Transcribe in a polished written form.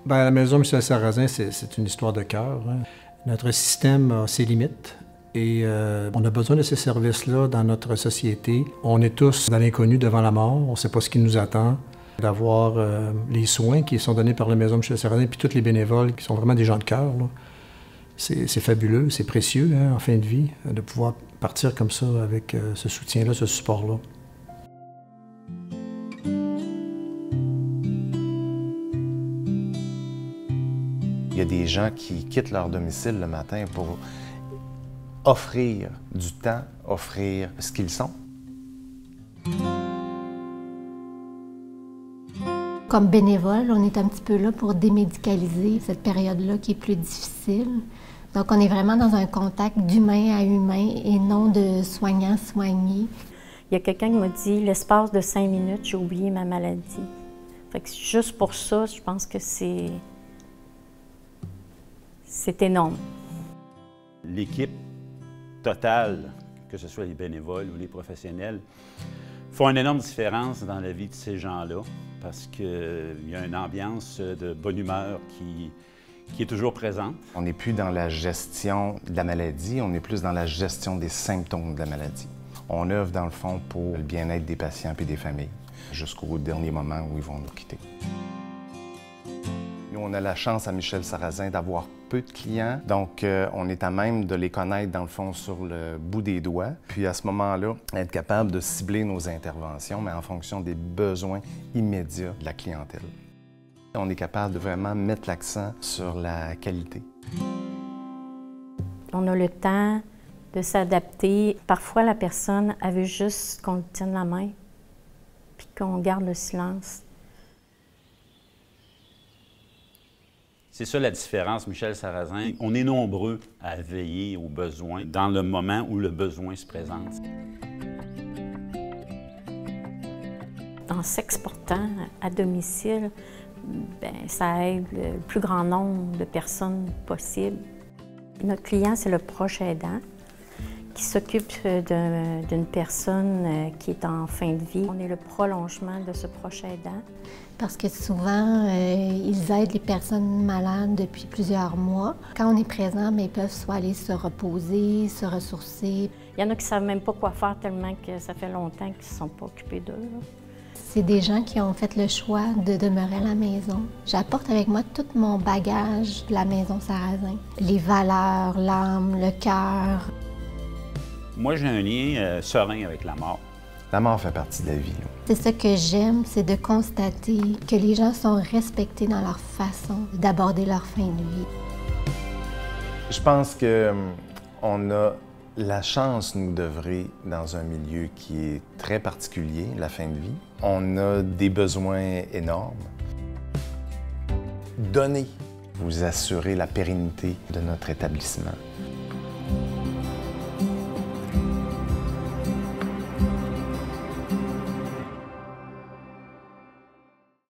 Bien, à la Maison Michel Sarrazin, c'est une histoire de cœur, hein. Notre système a ses limites et on a besoin de ces services-là dans notre société. On est tous dans l'inconnu devant la mort, on ne sait pas ce qui nous attend. D'avoir les soins qui sont donnés par la Maison Michel Sarrazin, puis tous les bénévoles qui sont vraiment des gens de cœur, c'est fabuleux, c'est précieux, hein, en fin de vie, de pouvoir partir comme ça avec ce soutien-là, ce support-là. Il y a des gens qui quittent leur domicile le matin pour offrir du temps, offrir ce qu'ils sont. Comme bénévole, on est un petit peu là pour démédicaliser cette période-là qui est plus difficile. Donc, on est vraiment dans un contact d'humain à humain et non de soignant-soigné. Il y a quelqu'un qui m'a dit, l'espace de 5 minutes, j'ai oublié ma maladie. Fait que juste pour ça, je pense que c'est énorme. L'équipe totale, que ce soit les bénévoles ou les professionnels, font une énorme différence dans la vie de ces gens-là parce qu'il y a une ambiance de bonne humeur qui est toujours présente. On n'est plus dans la gestion de la maladie, on est plus dans la gestion des symptômes de la maladie. On œuvre dans le fond pour le bien-être des patients et des familles jusqu'au dernier moment où ils vont nous quitter. Nous, on a la chance à Michel Sarrazin d'avoir peu de clients, donc on est à même de les connaître dans le fond sur le bout des doigts. Puis à ce moment-là, être capable de cibler nos interventions, mais en fonction des besoins immédiats de la clientèle. On est capable de vraiment mettre l'accent sur la qualité. On a le temps de s'adapter. Parfois, la personne, elle veut juste qu'on lui tienne la main, puis qu'on garde le silence. C'est ça la différence, Michel Sarrazin. On est nombreux à veiller aux besoins dans le moment où le besoin se présente. En s'exportant à domicile, bien, ça aide le plus grand nombre de personnes possible. Notre client, c'est le proche aidant qui s'occupe d'une personne qui est en fin de vie. On est le prolongement de ce proche aidant. Parce que souvent, ils aident les personnes malades depuis plusieurs mois. Quand on est présent, mais ils peuvent soit aller se reposer, se ressourcer. Il y en a qui ne savent même pas quoi faire tellement que ça fait longtemps qu'ils ne sont pas occupés d'eux. C'est des gens qui ont fait le choix de demeurer à la maison. J'apporte avec moi tout mon bagage de la Maison Sarrazin. Les valeurs, l'âme, le cœur. Moi, j'ai un lien serein avec la mort. La mort fait partie de la vie. C'est ça que j'aime, c'est de constater que les gens sont respectés dans leur façon d'aborder leur fin de vie. Je pense qu'on a la chance, nous, d'œuvrer dans un milieu qui est très particulier, la fin de vie. On a des besoins énormes. Donnez, vous assurez la pérennité de notre établissement.